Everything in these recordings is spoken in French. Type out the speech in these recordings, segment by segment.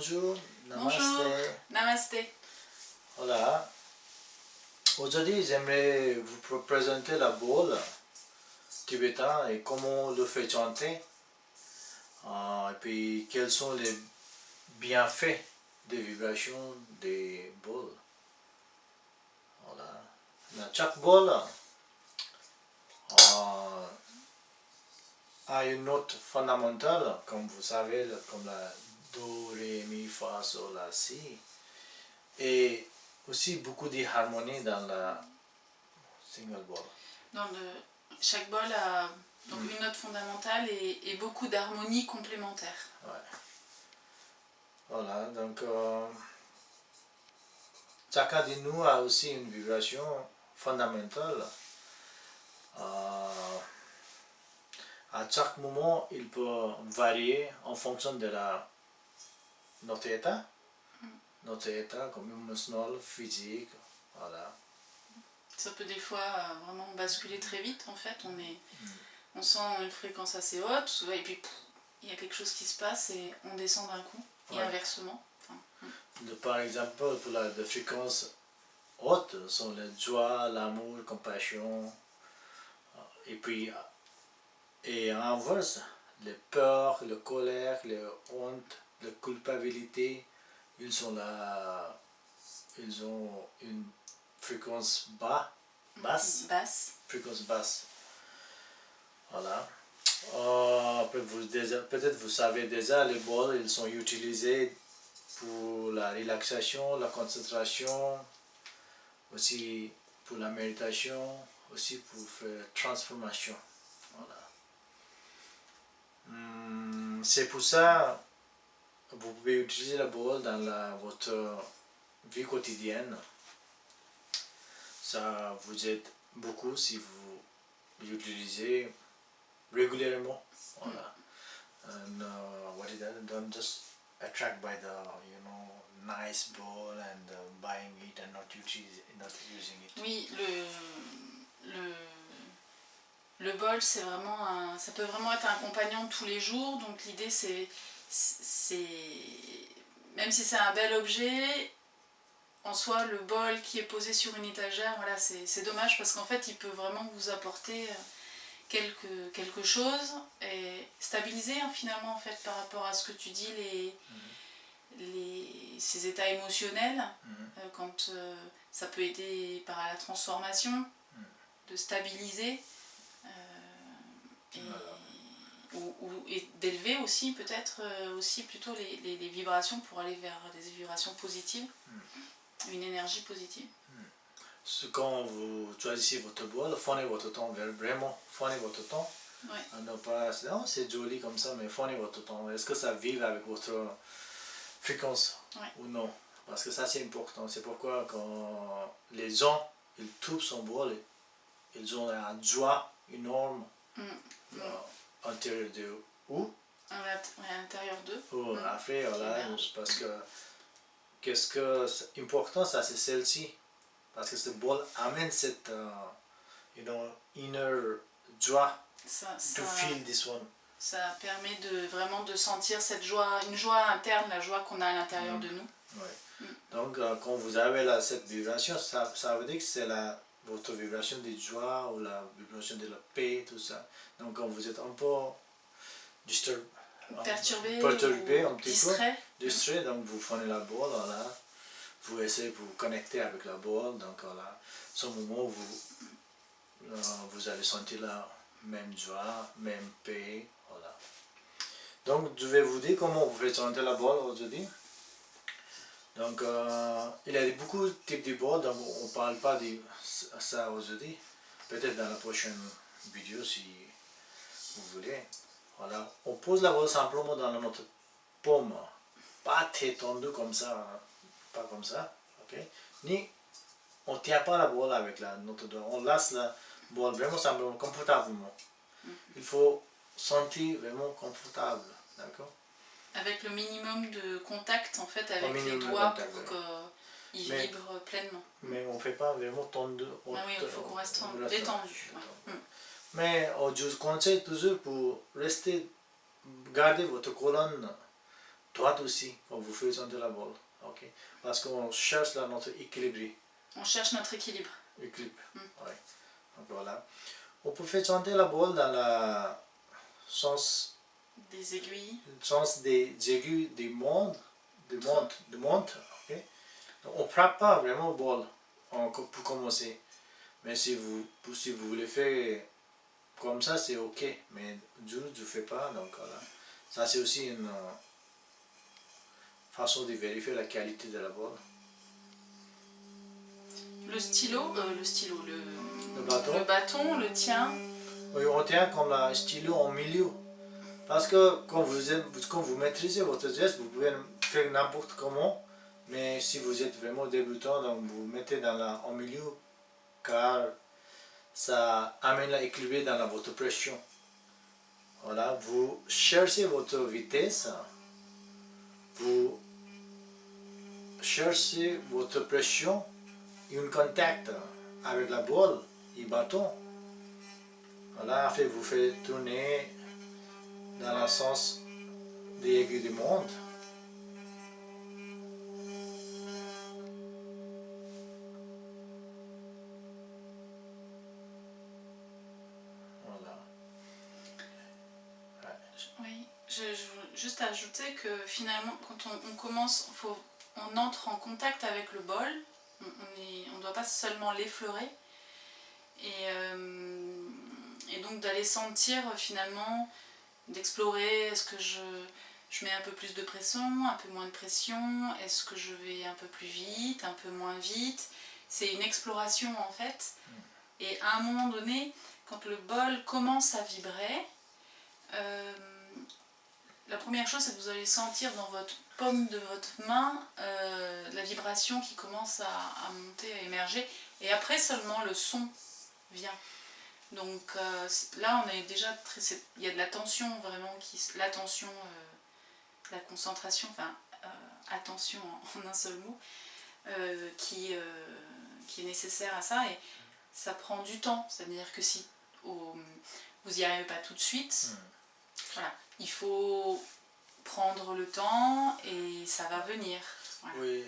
bonjour, namaste. Bonjour, namaste. Voilà. Aujourd'hui, j'aimerais vous présenter la boule tibétain et comment le fait chanter. Et puis, quels sont les bienfaits des vibrations des boules. Voilà. Chaque boule a une note fondamentale, comme vous savez, comme la Do, Ré, Mi, Fa, Sol, La, Si. Et aussi beaucoup d'harmonie dans la single ball. Chaque bol a donc une note fondamentale et beaucoup d'harmonies complémentaires. Ouais. Voilà, donc chacun de nous a aussi une vibration fondamentale. À chaque moment, il peut varier en fonction de notre état comme émotionnel, physique, voilà. Ça peut des fois vraiment basculer très vite en fait, on sent une fréquence assez haute, et puis il y a quelque chose qui se passe et on descend d'un coup, et inversement. Par exemple, pour la fréquence haute sont la joie, l'amour, la compassion, et puis et en inverse, les peurs, la colère, la honte, la culpabilité, ils ont une fréquence basse. Fréquence basse. Voilà. Peut-être vous savez déjà, les bols, ils sont utilisés pour la relaxation, la concentration, aussi pour la méditation, aussi pour faire transformation. Voilà. C'est pour ça que vous pouvez utiliser la boule dans votre vie quotidienne. Ça vous aide beaucoup si vous l'utilisez régulièrement. Voilà. And what is that? Don't just attract by the nice bowl and buying it and not using it. Oui, le bol, c'est vraiment ça peut vraiment être un compagnon de tous les jours. Donc l'idée, c'est même si c'est un bel objet, en soi, le bol qui est posé sur une étagère, voilà, c'est dommage parce qu'en fait, il peut vraiment vous apporter quelque chose et stabiliser finalement en fait par rapport à ce que tu dis, ces états émotionnels, quand ça peut aider par la transformation, de stabiliser et d'élever aussi peut-être aussi plutôt les vibrations pour aller vers des vibrations positives, une énergie positive. Quand vous choisissez votre boîte, prenez votre temps, vraiment prenez votre temps. Ouais. Ne pas oh, c'est joli comme ça, mais prenez votre temps. Est-ce que ça vibre avec votre fréquence ou non? Parce que ça c'est important. C'est pourquoi quand les gens ils trouvent son boîte, ils ont une joie énorme à l'intérieur d'eux. À l'intérieur d'eux. Après, voilà, parce que qu'est-ce que c'est important, ça c'est celle-ci. Parce que ce bol amène cette inner joie to feel this one. Ça permet vraiment de sentir cette joie, une joie interne, la joie qu'on a à l'intérieur de nous. Ouais. Donc quand vous avez cette vibration, ça veut dire que c'est votre vibration de joie ou la vibration de la paix, tout ça. Donc quand vous êtes un peu perturbé un petit distrait, donc vous prenez la boule, voilà. Vous essayez de vous connecter avec la boule, donc voilà, ce moment vous allez sentir la même joie, même paix, voilà. Donc je vais vous dire comment vous faites sentir la boule aujourd'hui. Donc il y a beaucoup de types de boules, donc on ne parle pas de ça aujourd'hui, peut-être dans la prochaine vidéo si vous voulez. Voilà, on pose la boule simplement dans notre paume, pas très tendue comme ça. Pas comme ça, ok? Ni on ne tient pas la boule avec notre doigt, on laisse la boule vraiment simplement, confortablement. Il faut sentir vraiment confortable, d'accord? Avec le minimum de contact en fait avec les doigts pour qu'ils vibrent pleinement. Mais on ne fait pas vraiment tendu. Oui, il faut qu'on reste détendu. Mais je conseille toujours pour garder votre colonne droite aussi quand vous faites chanter la boule. Okay? Parce qu'on cherche là notre équilibre. On cherche notre équilibre. Équilibre, oui. Donc voilà. On peut faire chanter la boule dans le sens des aiguilles. Sens des aiguilles des montres. Okay? Donc on ne frappe pas vraiment boule pour commencer. Mais si vous voulez faire comme ça, c'est ok. Mais je ne fais pas. Donc voilà. Ça, c'est aussi une façon de vérifier la qualité de la boule. Le bâton, le tien. Oui, on tient comme un stylo en milieu. Parce que quand vous maîtrisez votre geste, vous pouvez faire n'importe comment. Mais si vous êtes vraiment débutant, donc vous mettez en milieu, car ça amène l'équilibre dans votre pression. Voilà, vous cherchez votre vitesse, vous cherchez votre pression, un contact avec la boule et le bâton. Voilà, après vous faites tourner dans le sens des aiguilles du montre. Voilà. Oui, je veux juste ajouter que finalement, quand on commence, on entre en contact avec le bol. On ne doit pas seulement l'effleurer. Et donc d'aller sentir finalement, d'explorer, est-ce que je mets un peu plus de pression, un peu moins de pression, est-ce que je vais un peu plus vite, un peu moins vite. C'est une exploration en fait. Et à un moment donné, quand le bol commence à vibrer, la première chose, c'est que vous allez sentir dans votre paume de votre main la vibration qui commence à monter, à émerger. Et après seulement le son vient. Donc là, on est déjà il y a de la tension vraiment, l'attention, la concentration, enfin attention en un seul mot, qui est nécessaire à ça. Et ça prend du temps. C'est-à-dire que si vous n'y arrivez pas tout de suite, voilà, il faut prendre le temps et ça va venir. Voilà. Oui,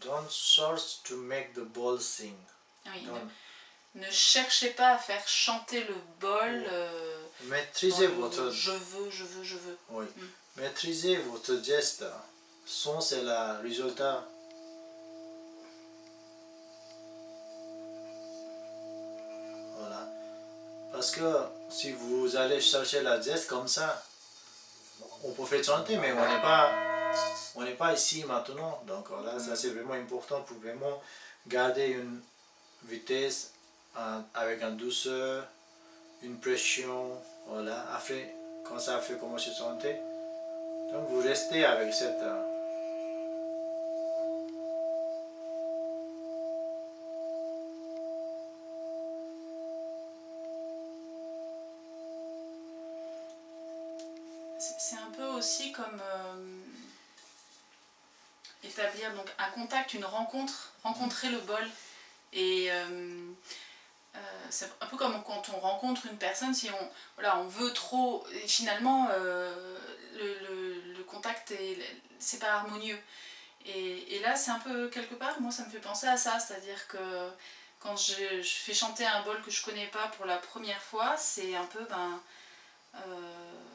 don't search to make the ball sing. Oui, ne cherchez pas à faire chanter le bol. Maîtrisez votre... Je veux. Oui. Maîtrisez votre geste. Son, c'est le résultat. Voilà. Parce que si vous allez chercher la geste comme ça, on peut faire chanter, mais on n'est pas ici maintenant. Donc voilà, ça c'est vraiment important pour vraiment garder une vitesse avec une douceur, une pression. Voilà. Après, quand ça fait commencer à chanter, donc vous restez avec cette... C'est un peu aussi comme établir donc un contact, une rencontre, rencontrer le bol. Et c'est un peu comme quand on rencontre une personne, si on veut trop, et finalement le contact c'est pas harmonieux. Et là c'est un peu quelque part, moi ça me fait penser à ça, c'est-à-dire que quand je fais chanter un bol que je connais pas pour la première fois, c'est un peu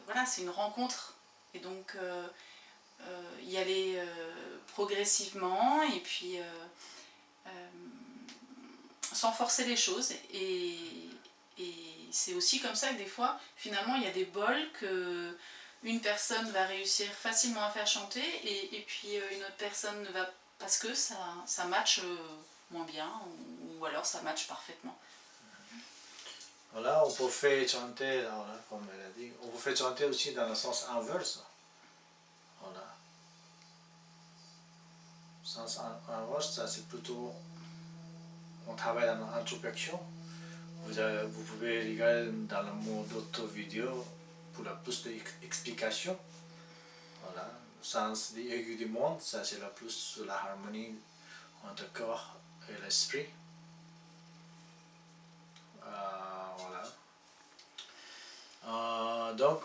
voilà, c'est une rencontre. Et donc y aller progressivement et puis sans forcer les choses. Et c'est aussi comme ça que des fois, finalement, il y a des bols que une personne va réussir facilement à faire chanter et puis une autre personne ne va, parce que ça matche moins bien ou alors ça matche parfaitement. Voilà, on peut faire chanter, voilà, comme elle a dit, on peut faire chanter aussi dans le sens inverse. Voilà. Sens inverse, ça c'est plutôt, on travaille dans l'introspection. Vous pouvez regarder dans le mode d'autres vidéos pour la plus d'explications. Voilà. Le sens des aiguilles du monde, ça c'est la plus sur la harmonie entre le corps et l'esprit. Voilà. Donc,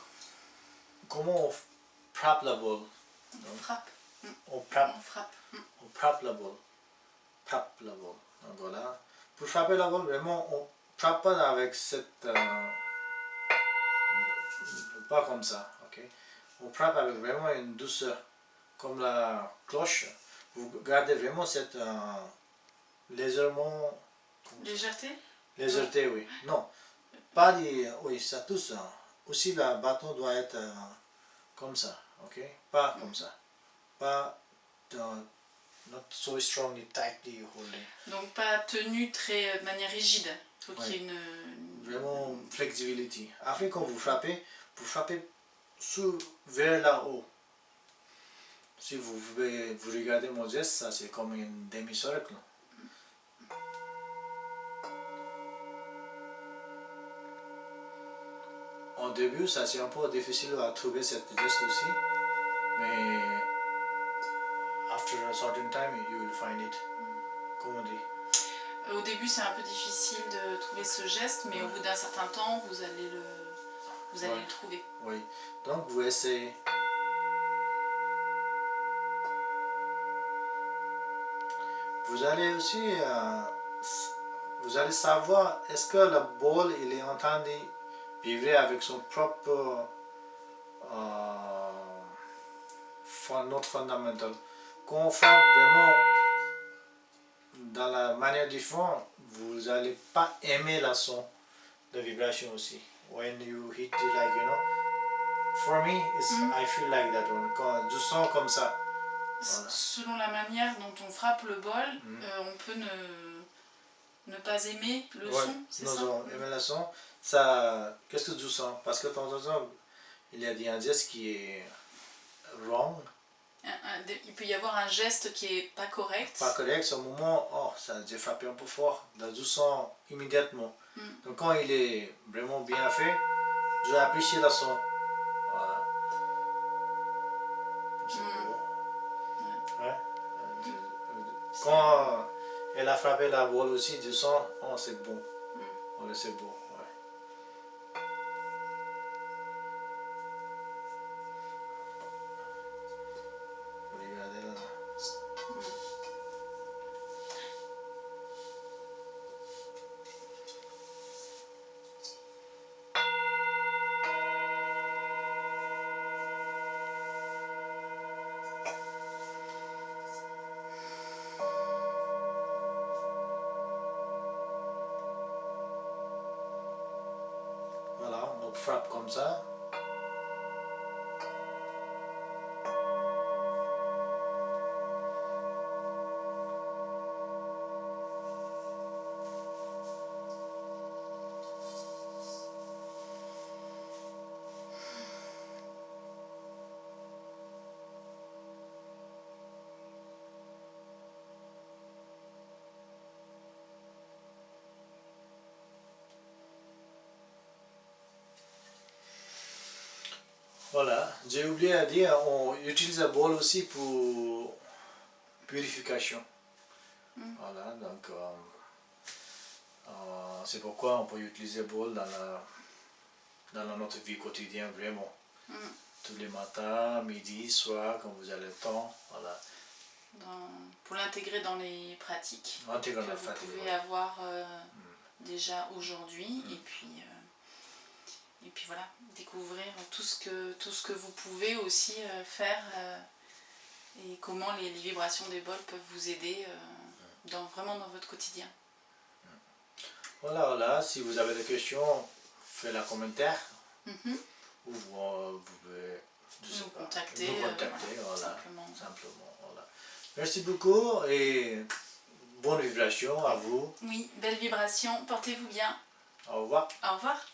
comment on frappe la boule? On frappe. On frappe. On frappe. On frappe la balle. Frappe la balle. Donc voilà. Pour frapper la balle, vraiment, on frappe pas avec cette... pas comme ça, ok? On frappe avec vraiment une douceur, comme la cloche. Vous gardez vraiment cette légèrement... Légèreté? Légèreté, oui. Non, pas des... Oui, ça touche. Aussi, le bâton doit être comme ça, ok? Pas comme ça. Pas... not so strongly, tightly holding. Donc pas tenu très de manière rigide. Il faut qu'il y ait une... Vraiment flexibilité. Après, quand vous frappez vers là haut. Si vous regardez mon geste, ça c'est comme un demi-cercle. Au début, ça c'est un peu difficile à trouver cette geste aussi, mais after a certain time, you will find it. Comme on dit. Au début, c'est un peu difficile de trouver ce geste, mais au bout d'un certain temps, vous allez le trouver. Oui, donc vous essayez. Vous allez aussi, vous allez savoir, est-ce que le ball il est en train de vivre avec son propre note fondamentale. Quand on frappe vraiment dans la manière différente, vous n'allez pas aimer la son de vibration aussi. When you hit it like, you know, for me, I feel like that one. Quand du son comme ça. Voilà. Selon la manière dont on frappe le bol, on peut ne pas aimer le son, c'est ça? Non, aimer le son, ça, qu'est-ce que du son? Parce que de temps en temps, il y a des indices qui est wrong. Il peut y avoir un geste qui est pas correct. Pas correct, c'est au moment, oh, ça j'ai frappé un peu fort, dans du son immédiatement. Donc quand il est vraiment bien fait, je vais apprécier le son. Voilà. C'est beau. Ouais. Quand elle a frappé la balle aussi, du son, oh c'est bon. Oh, c'est beau. Ouais. Regardez là. Voilà, on frappe comme ça. Voilà, j'ai oublié à dire, on utilise la bolle aussi pour purification. Voilà, donc c'est pourquoi on peut utiliser la bolle dans notre vie quotidienne, vraiment. Tous les matins, midi, soir, quand vous avez le temps, voilà. Pour l'intégrer dans les pratiques Intégrer que vous pouvez avoir déjà aujourd'hui, et puis voilà, découvrir tout ce que vous pouvez aussi faire et comment les vibrations des bols peuvent vous aider vraiment dans votre quotidien. Voilà, si vous avez des questions, faites un commentaire. Ou vous pouvez nous contacter, voilà, simplement. Voilà. Merci beaucoup et bonne vibration à vous. Oui, belle vibration, portez-vous bien. Au revoir. Au revoir.